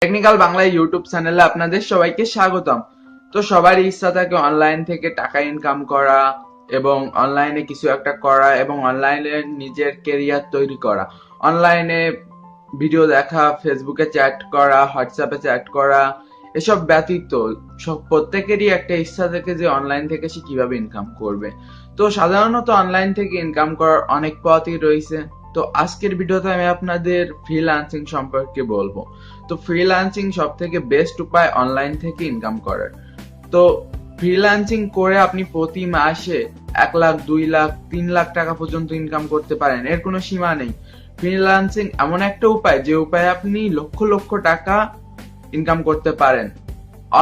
Technical Bangla YouTube চ্যানেলে আপনাদের সবাইকে স্বাগতম। তো সবারই ইচ্ছা থাকে অনলাইন থেকে টাকা ইনকাম করা এবং অনলাইনে কিছু একটা করা এবং অনলাইনে নিজের কেরিয়ার তৈরি করা। অনলাইনে ভিডিও দেখা, ফেসবুকে চ্যাট করা, হোয়াটসঅ্যাপে চ্যাট করা, এসব ব্যতীত প্রত্যেকেরই একটা ইচ্ছা থাকে যে অনলাইন থেকে সে কিভাবে ইনকাম করবে। তো সাধারণত অনলাইন থেকে ইনকাম করার অনেক পথই রয়েছে। তো আজকের ভিডিওতে আমি আপনাদের ফ্রিল্যান্সিং সম্পর্কে বলবো। তো ফ্রিল্যান্সিং সব থেকে বেস্ট উপায় অনলাইন থেকে ইনকাম করার। তো ফ্রিল্যান্সিং করে আপনি প্রতি মাসে 1 লাখ, 2 লাখ, 3 লাখ টাকা পর্যন্ত ইনকাম করতে পারেন, এর কোনো সীমা নেই। ফ্রিল্যান্সিং এমন একটা উপায় যে উপায়ে আপনি লক্ষ লক্ষ টাকা ইনকাম করতে পারেন।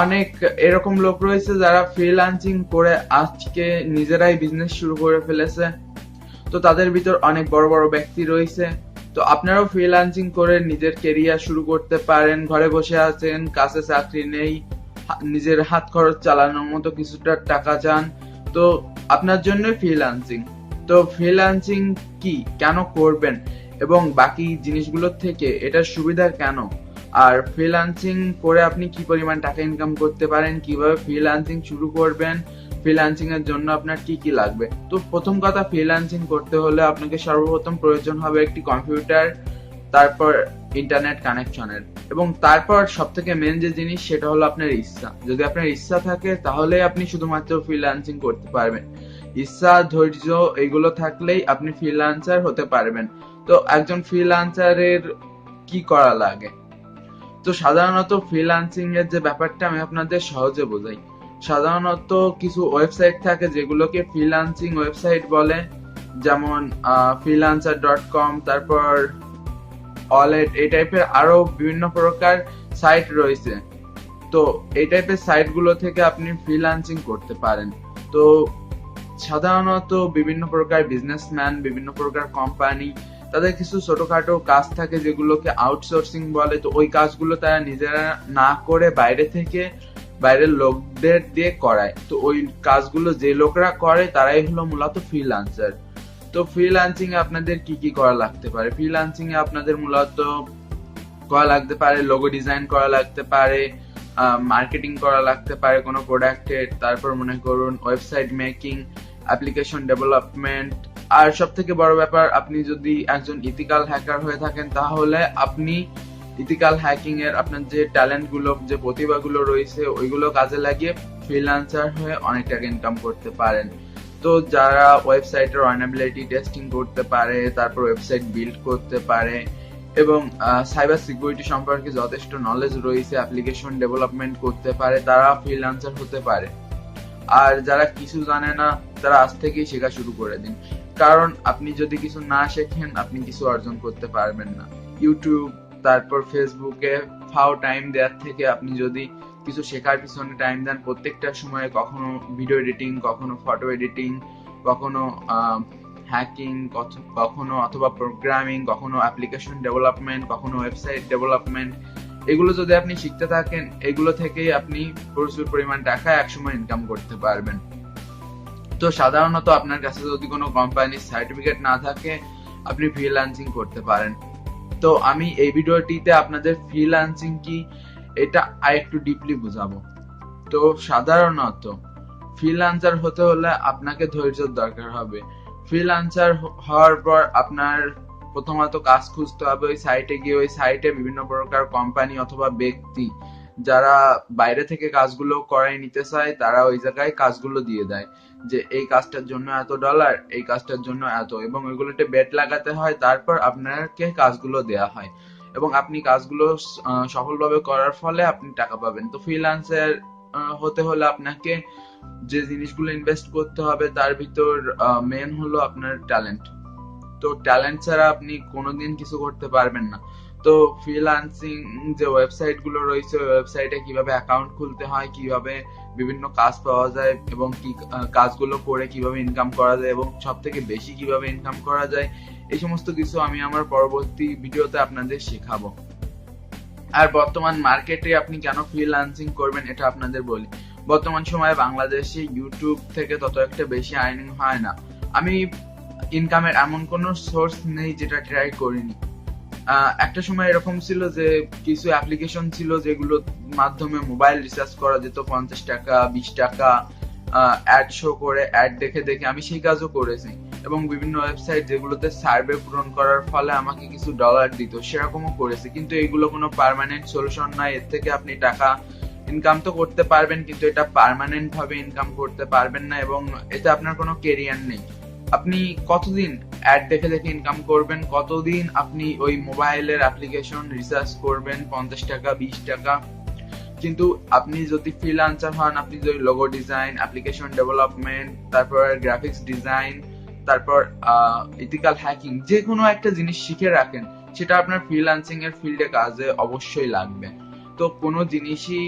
অনেক এরকম লোক রয়েছে যারা ফ্রিল্যান্সিং করে আজকে নিজেরাই বিজনেস শুরু করে ফেলেছে। তো তাদের ভিতর অনেক বড় বড় ব্যক্তি রয়েছে। তো আপনারাও ফ্রিল্যান্সিং করে নিজের কেরিয়ার শুরু করতে পারেন। ঘরে বসে আছেন, কাছে চাকরি নেই, নিজের হাত খরচ চালানোর মতো কিছুটা টাকা চান, তো আপনার জন্য ফ্রিল্যান্সিং। তো ফ্রিল্যান্সিং কি, কেন করবেন এবং বাকি জিনিসগুলোর থেকে এটার সুবিধা কেন, আর ফ্রিল্যান্সিং করে আপনি কি পরিমাণ টাকা ইনকাম করতে পারেন, কিভাবে ফ্রিল্যান্সিং শুরু করবেন, ফ্রিল্যান্সিং এর জন্য আপনার কি কি লাগবে। তো প্রথম কথা, ফ্রিল্যান্সিং করতে হলে আপনাকে সর্বপ্রথম প্রয়োজন হবে একটি কম্পিউটার, তারপর ইন্টারনেট কানেকশনের, এবং তারপর সব থেকে মেন যে জিনিস সেটা হলো আপনার ইচ্ছা। যদি আপনার ইচ্ছা থাকে তাহলে আপনি শুধুমাত্র ফ্রিল্যান্সিং করতে পারবেন। ইচ্ছা, ধৈর্য এগুলো থাকলেই আপনি ফ্রিল্যান্সার হতে পারবেন। তো একজন ফ্রিল্যান্সারের কি করা লাগে? তো সাধারণত ফ্রিল্যান্সিং এর যে ব্যাপারটা আমি আপনাদের সহজে বোঝাই। সাধারণত কিছু ওয়েবসাইট থাকে যেগুলোকে ফ্রিল্যান্সিং ওয়েবসাইট বলে, যেমন freelancer.com, তারপর অলেট, এই টাইপের আরো বিভিন্ন প্রকার সাইট রয়েছে। তো এই টাইপের সাইট গুলো থেকে আপনি ফ্রিল্যান্সিং করতে পারেন। তো সাধারণত বিভিন্ন প্রকার বিজনেসম্যান, বিভিন্ন প্রকার কোম্পানি, তাদের কিছু ছোটখাটো কাজ থাকে যেগুলোকে আউটসোর্সিং বলে। তো ওই কাজগুলো তারা নিজেরা না করে বাইরে থেকে বাইরের লোকদের দিয়ে করায়। তো ওই কাজগুলো যে লোকরা করে তারাই হলো মূলত ফ্রিল্যান্সার। তো ফ্রিল্যান্সিং এ আপনাদের কি কি করা লাগতে পারে? ফ্রিল্যান্সিং এ আপনাদের মূলত করা লাগতে পারে লোগো ডিজাইন করা লাগতে পারে, মার্কেটিং করা লাগতে পারে কোনো প্রোডাক্টের, তারপর মনে করুন ওয়েবসাইট মেকিং, অ্যাপ্লিকেশন ডেভেলপমেন্ট। আর সব থেকে বড় ব্যাপার, আপনি যদি একজন ইথিক্যাল হ্যাকার হয়ে থাকেন তাহলে আপনি ইথিক্যাল হ্যাকিং এর আপনার যে ট্যালেন্ট গুলো, যে প্রতিভাগুলো রয়েছে ওইগুলো কাজে লাগিয়ে ফ্রিল্যান্সার হয়ে অনেক টাকা ইনকাম করতে পারেন। তো যারা ওয়েবসাইটের রানেবিলিটি টেস্টিং করতে পারে, তারপর ওয়েবসাইট বিল্ড করতে পারে এবং সাইবার সিকিউরিটি সম্পর্কে যথেষ্ট নলেজ রয়েছে, অ্যাপ্লিকেশন ডেভেলপমেন্ট করতে পারে, তারা ফ্রিল্যান্সার হতে পারে। আর যারা কিছু জানে না তারা আজ থেকেই শেখা শুরু করে দিন, কারণ আপনি যদি কিছু না শেখেন আপনি কিছু অর্জন করতে পারবেন না। ইউটিউব, তারপর ফেসবুকে ফাও টাইম দেওয়ার থেকে আপনি যদি কিছু শেখার পিছনে টাইম দেন, প্রত্যেকটা সময়ে কখনো ভিডিও এডিটিং, কখনো ফটো এডিটিং, কখনো হ্যাকিং, কখনো অথবা প্রোগ্রামিং, কখনো অ্যাপ্লিকেশন ডেভেলপমেন্ট, কখনো ওয়েবসাইট ডেভেলপমেন্ট, এগুলো যদি আপনি শিখতে থাকেন, এগুলো থেকেই আপনি প্রচুর পরিমাণ টাকা একসময় ইনকাম করতে পারবেন। তো সাধারণত আপনার কাছে যদি কোনো কোম্পানির সার্টিফিকেট না থাকে আপনি ফ্রিল্যান্সিং করতে পারেন। তো আমি এই ভিডিওটিতে আপনাদের ফ্রিল্যান্সিং কি এটা আরেকটু ডিপলি বুঝাবো। তো সাধারণত ফ্রিল্যান্সার হতে হলে আপনাকে ধৈর্যের দরকার হবে। ফ্রিল্যান্সার হওয়ার পর আপনার প্রথমত কাজ খুঁজতে হবে। ওই সাইটে গিয়ে ওই সাইটে বিভিন্ন প্রকার কোম্পানি অথবা ব্যক্তি যারা বাইরে থেকে কাজগুলো করাই নিতে চায় তারা ওই জায়গায় কাজগুলো দিয়ে দেয় যে এই কাজটার জন্য $এত, এই কাজটার জন্য এত, এবং ওইগুলোতে বেট লাগাতে হয়, তারপর আপনাকে কাজগুলো দেয়া হয় এবং আপনি কাজগুলো সফলভাবে করার ফলে আপনি টাকা পাবেন। তো ফ্রিল্যান্সার হতে হলে আপনাকে যে জিনিসগুলো ইনভেস্ট করতে হবে তার ভিতর মেন হলো আপনার ট্যালেন্ট। তো ট্যালেন্ট ছাড়া আপনি কোনোদিন কিছু করতে পারবেন না। তো ফ্রিল্যান্সিং যে ওয়েবসাইট গুলো রয়েছে, ওয়েবসাইটে কিভাবে অ্যাকাউন্ট খুলতে হয়, কিভাবে বিভিন্ন কাজ পাওয়া যায় এবং কি কাজগুলো করে কিভাবে ইনকাম করা যায় এবং সব থেকে বেশি কিভাবে ইনকাম করা যায়, এই সমস্ত কিছু আমি আমার পরবর্তী ভিডিওতে আপনাদের শেখাবো। আর বর্তমান মার্কেটে আপনি কেন ফ্রিল্যান্সিং করবেন এটা আপনাদের বলি। বর্তমান সময়ে বাংলাদেশে ইউটিউব থেকে তত একটা বেশি আর্নিং হয় না। আমি ইনকামের এমন কোনো সোর্স নেই যেটা ট্রাই করিনি। একটা সময় এরকম ছিল যে কিছু অ্যাপ্লিকেশন ছিল যেগুলোর মাধ্যমে মোবাইল রিচার্জ করা যেত 50 টাকা 20 টাকা অ্যাড শো করে, অ্যাড দেখে দেখে আমি সেই কাজও করেছি। এবং বিভিন্ন ওয়েবসাইট যেগুলোতে সার্ভে পূরণ করার ফলে আমাকে কিছু ডলার দিত, সেরকমও করেছি। কিন্তু এগুলো কোনো পার্মানেন্ট সলিউশন নয়। এর থেকে আপনি টাকা ইনকাম তো করতে পারবেন, কিন্তু এটা পার্মানেন্ট ভাবে ইনকাম করতে পারবেন না, এবং এতে আপনার কোনো কেরিয়ার নেই। আপনি কতদিন অ্যাড দেখে দেখে ইনকাম করবেন? কতদিন আপনি ওই মোবাইলের অ্যাপ্লিকেশন রিসার্চ করবেন 50 টাকা 20 টাকা? কিন্তু আপনি যদি ফ্রিল্যান্সার হন, আপনি যদি লোগো ডিজাইন, অ্যাপ্লিকেশন ডেভেলপমেন্ট, তারপর গ্রাফিক্স ডিজাইন, তারপর ইথিক্যাল হ্যাকিং, যে কোনো একটা জিনিস শিখে রাখেন, সেটা আপনার ফ্রিল্যান্সিং এর ফিল্ডে কাজে অবশ্যই লাগবে। তো কোনো জিনিসই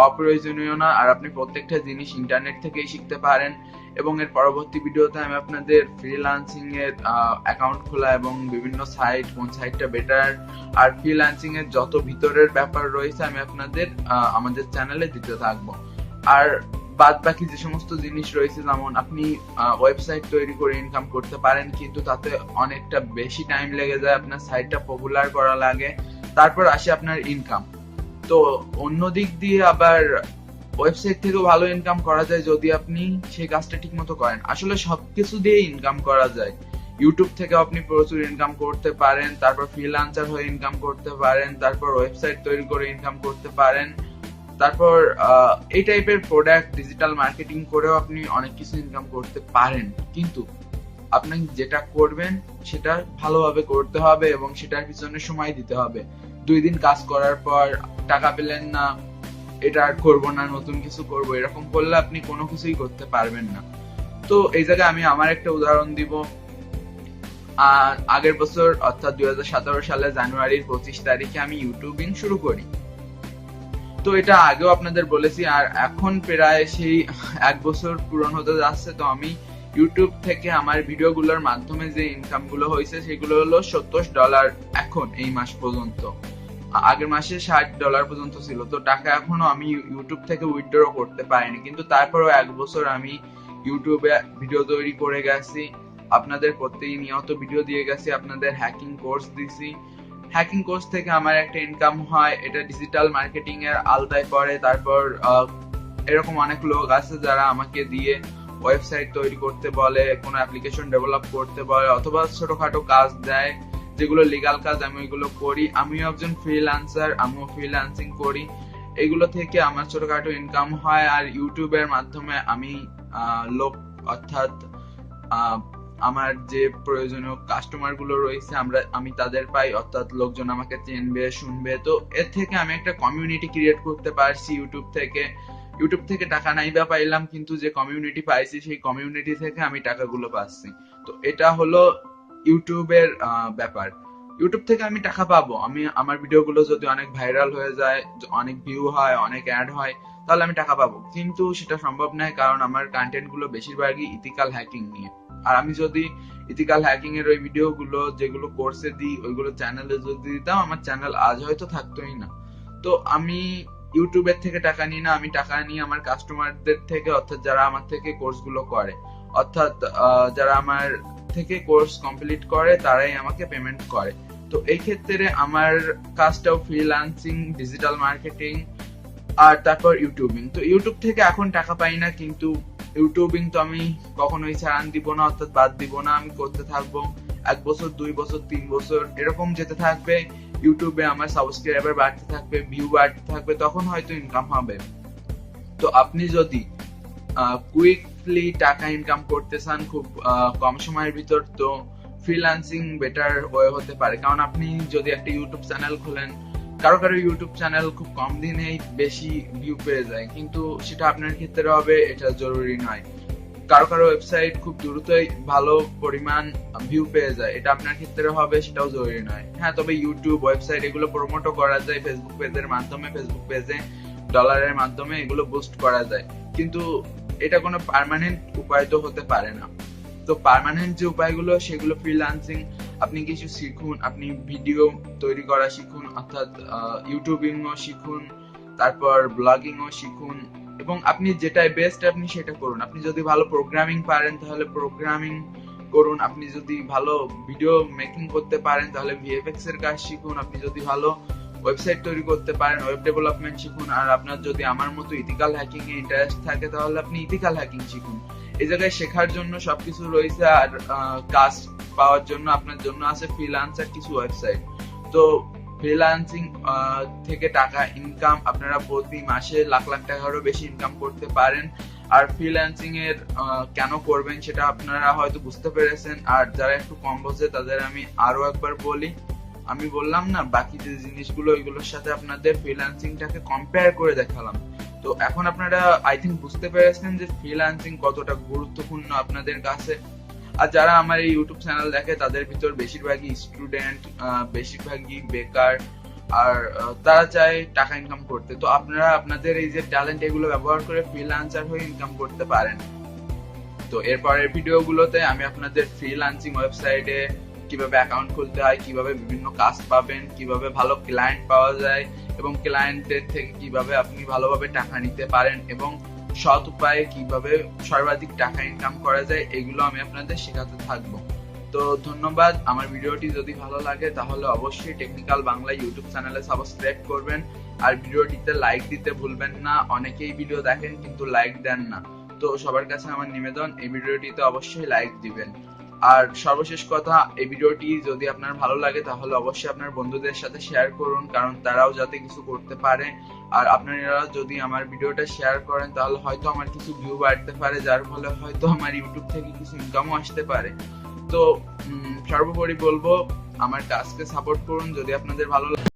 অপ্রয়োজনীয় না, আর আপনি প্রত্যেকটা জিনিস ইন্টারনেট থেকেই শিখতে পারেন। এবং এর পরবর্তী ভিডিওতে আমি আপনাদের ফ্রিল্যান্সিং এর অ্যাকাউন্ট খোলা এবং বিভিন্ন সাইট, কোন সাইটটা বেটার, আর ফ্রিল্যান্সিং এর যত ভিতরের ব্যাপার রয়েছে আমি আপনাদের আমাদের চ্যানেলে দিতে থাকবো। আর বাদ বাকি যে সমস্ত জিনিস রয়েছে, যেমন আপনি ওয়েবসাইট তৈরি করে ইনকাম করতে পারেন, কিন্তু তাতে অনেকটা বেশি টাইম লেগে যায়, আপনার সাইটটা পপুলার করা লাগে, তারপর আসে আপনার ইনকাম। তো অন্য দিক দিয়ে আবার ওয়েবসাইট থেকেও ভালো ইনকাম করা যায় যদি আপনি সেই কাজটা ঠিক মতো করেন। আসলে সবকিছু দিয়ে ইনকাম করা যায়। ইউটিউব থেকে আপনি প্রচুর ইনকাম করতে পারেন, তারপর ফ্রিল্যান্সার হয়ে ইনকাম করতে পারেন, তারপর ওয়েবসাইট তৈরি করে ইনকাম করতে পারেন, তারপর এই টাইপের প্রোডাক্ট ডিজিটাল মার্কেটিং করেও আপনি অনেক কিছু ইনকাম করতে পারেন। কিন্তু আপনি যেটা করবেন সেটা ভালোভাবে করতে হবে এবং সেটার পিছনে সময় দিতে হবে। 2 দিন কাজ করার পর টাকা পেলেন না, এটা আর করবো না, নতুন কিছু করবো, এরকম করলে আপনি কোনো কিছুই করতে পারবেন না। তো এই জায়গায় আমি আমার একটা উদাহরণ দিব। আগের বছর অর্থাৎ 2017 সালে জানুয়ারির 25 তারিখে আমি ইউটিউবিং শুরু করি। তো এটা আগেও আপনাদের বলেছি, আর এখন প্রায় সেই 1 বছর পূরণ হতে যাচ্ছে। তো আমি ইউটিউব থেকে আমার ভিডিওগুলোর মাধ্যমে যে ইনকাম গুলো হয়েছে সেগুলো হলো $27 এখন এই মাস পর্যন্ত। আগের মাসে $60 পর্যন্ত ছিল। তো টাকা এখনো আমি ইউটিউব থেকে উইথড্র করতে পারিনি, কিন্তু তারপরেও 1 বছর আমি ইউটিউবে ভিডিও তৈরি করে গেছি, আপনাদের প্রতিনিয়ত ভিডিও দিয়ে গেছি, আপনাদের হ্যাকিং কোর্স দিছি। হ্যাকিং কোর্স থেকে আমার একটা ইনকাম হয়, এটা ডিজিটাল মার্কেটিং এর আওতায় পড়ে। তারপর এরকম অনেক লোক আছে যারা আমাকে দিয়ে ওয়েবসাইট তৈরি করতে বলে, কোনো অ্যাপ্লিকেশন ডেভেলপ করতে বলে, অথবা ছোটখাটো কাজ দেয় যেগুলো লিগ্যাল কাজ, আমি ওইগুলো করি। আমিও একজন ফ্রিল্যান্সার, আমিও ফ্রিল্যান্সিং করি। এগুলো থেকে আমার ছোটখাটো ইনকাম হয়। আর ইউটিউবের মাধ্যমে আমি লোক অর্থাৎ আমার যে প্রয়োজনীয় কাস্টমার গুলো রয়েছে আমি তাদের পাই, অর্থাৎ লোকজন আমাকে চিনবে, শুনবে। তো এর থেকে আমি একটা কমিউনিটি ক্রিয়েট করতে পারছি ইউটিউব থেকে টাকা নাই বা পাইলাম, কিন্তু যে কমিউনিটি পাইছি সেই কমিউনিটি থেকে আমি টাকাগুলো পাচ্ছি। তো এটা হলো ইউটিউবের ব্যাপার। ইউটিউব থেকে আমি টাকা পাবো, আমি আমার ভিডিওগুলো যদি অনেক ভাইরাল হয়ে যায়, অনেক ভিউ হয়, অনেক অ্যাড হয়, তাহলে আমি টাকা পাবো। কিন্তু সেটা সম্ভব নয়, কারণ আমার কন্টেন্ট গুলো বেশিরভাগই ইথিক্যাল হ্যাকিং নিয়ে। আর আমি যদি ইথিক্যাল হ্যাকিং এর ওই ভিডিওগুলো যেগুলো কোর্সে দিই ওইগুলো চ্যানেলে যদি দিতাম, আমার চ্যানেল আজ হয়তো থাকতোই না। তো আমি ইউটিউবের থেকে টাকা নিই না, আমি টাকা নিই আমার কাস্টমারদের থেকে, অর্থাৎ যারা আমার থেকে কোর্স গুলো করে, অর্থাৎ যারা আমার থেকে কোর্স কমপ্লিট করে তারাই আমাকে পেমেন্ট করে। তো এই ক্ষেত্রে আমার কাজটাও ফ্রিল্যান্সিং, ডিজিটাল মার্কেটিং, আর তারপর ইউটিউবিং। তো ইউটিউব থেকে এখন টাকা পাই না, কিন্তু ইউটিউবিং তো আমি কখনোই ছাড়ান দিব না, অর্থাৎ বাদ দিব না, আমি করতে থাকবো। 1 বছর 2 বছর 3 বছর এরকম যেতে থাকবে, ইউটিউবে আমার সাবস্ক্রাইবার বাড়তে থাকবে, ভিউ বাড়তে থাকবে, তখন হয়তো ইনকাম হবে। তো আপনি যদি কুইকলি টাকা ইনকাম করতে চান খুব কম সময়ের ভিতর, তো ফ্রিল্যান্সিং বেটার ওয়ে হতে পারে। কারণ আপনি যদি একটা ইউটিউব চ্যানেল খোলেন, কারো ইউটিউব চ্যানেল খুব কম দিনেই বেশি ভিউ পেয়ে যায়, কিন্তু সেটা আপনার ক্ষেত্রে হবে এটা জরুরি নয়। কারো ওয়েবসাইট খুব দ্রুতই ভালো পরিমাণ ভিউ পেয়ে যায়, এটা আপনার ক্ষেত্রে হবে সেটাও জরুরি নয়। হ্যাঁ, তবে ইউটিউব, ওয়েবসাইট এগুলো প্রমোটও করা যায় ফেসবুক পেজের মাধ্যমে, ফেসবুক পেজে ডলারের মাধ্যমে এগুলো বুস্ট করা যায়, কিন্তু এটা কোনো পার্মানেন্ট উপায় তো হতে পারে না। তো পার্মানেন্ট যে উপায়গুলো সেগুলো ফ্রিল্যান্সিং, আপনি কিছু শিখুন, আপনি ভিডিও তৈরি করা শিখুন, অর্থাৎ ইউটিউবিংও শিখুন, তারপর ব্লগিংও শিখুন, এবং আপনি যেটাই বেস্ট আপনি সেটা করুন। আপনি যদি ভালো প্রোগ্রামিং পারেন তাহলে প্রোগ্রামিং করুন। আপনি যদি ভালো ভিডিও মেকিং করতে পারেন তাহলে ভিএফএক্স এর কাজ শিখুন। আপনি যদি ভালো ওয়েবসাইট তৈরি করতে পারেন, ওয়েব ডেভেলপমেন্ট শিখুন। আর আপনার যদি আমার মতো ইথিক্যাল হ্যাকিং এ ইন্টারেস্ট থাকে তাহলে আপনি ইথিক্যাল হ্যাকিং শিখুন। এই জায়গায় শেখার জন্য সবকিছু রয়েছে। আর কাজ পাওয়ার জন্য আপনার জন্য আছে ফ্রিল্যান্সার কিছু ওয়েবসাইট। তো ফ্রিল্যান্সিং থেকে টাকা ইনকাম আপনারা প্রতি মাসে লাখ লাখ টাকারও বেশি ইনকাম করতে পারেন। আর ফ্রিল্যান্সিং এর কেন করবেন সেটা আপনারা হয়তো বুঝতে পেরেছেন। আর যারা একটু কম বোঝে তাদের আমি আরো একবার বলি, আমি বললাম না বাকি যে জিনিসগুলো ওইগুলোর সাথে আপনাদের ফ্রিল্যান্সিংটাকে কম্পেয়ার করে দেখালাম। তো এখন আপনারা আই থিঙ্ক বুঝতে পেরেছেন যে ফ্রিল্যান্সিং কতটা গুরুত্বপূর্ণ আপনাদের কাছে। আর যারা আমার এই ইউটিউব চ্যানেল দেখে তাদের ভিতর বেশিরভাগই স্টুডেন্ট, বেশিরভাগই বেকার, আর তারা চায় টাকা ইনকাম করতে। তো আপনারা আপনাদের এই যে ট্যালেন্ট এগুলো ব্যবহার করে ফ্রিল্যান্সার হয়ে ইনকাম করতে পারেন। তো এরপরের ভিডিওগুলোতে আমি আপনাদের ফ্রিল্যান্সিং ওয়েবসাইটে কিভাবে অ্যাকাউন্ট খুলতে হয়, কিভাবে বিভিন্ন কাজ পাবেন, কিভাবে ভালো ক্লায়েন্ট পাওয়া যায় এবং ক্লায়েন্টের থেকে কিভাবে আপনি ভালোভাবে টাকা নিতে পারেন এবং সৎ উপায়ে কিভাবে সর্বাধিক টাকা ইনকাম করা যায়, এগুলো আমি আপনাদের শেখাতে থাকবো। তো ধন্যবাদ। আমার ভিডিওটি যদি ভালো লাগে তাহলে অবশ্যই টেকনিক্যাল বাংলা ইউটিউব চ্যানেলে সাবস্ক্রাইব করবেন আর ভিডিওটিতে লাইক দিতে ভুলবেন না। অনেকেই ভিডিও দেখেন কিন্তু লাইক দেন না। তো সবার কাছে আমার নিবেদন এই ভিডিওটিতে অবশ্যই লাইক দিবেন। আর সর্বশেষ কথা, এই ভিডিওটি যদি আপনার ভালো লাগে তাহলে অবশ্যই আপনার বন্ধুদের সাথে শেয়ার করুন, কারণ তারাও যাতে কিছু করতে পারে। আর আপনারা যদি আমার ভিডিওটা শেয়ার করেন তাহলে হয়তো আমার কিছু ভিউ বাড়তে পারে, যার ফলে হয়তো আমার ইউটিউব থেকে কিছু ইনকামও আসতে পারে। তো সর্বোপরি বলবো আমার কাজকে সাপোর্ট করুন যদি আপনাদের ভালো লাগে।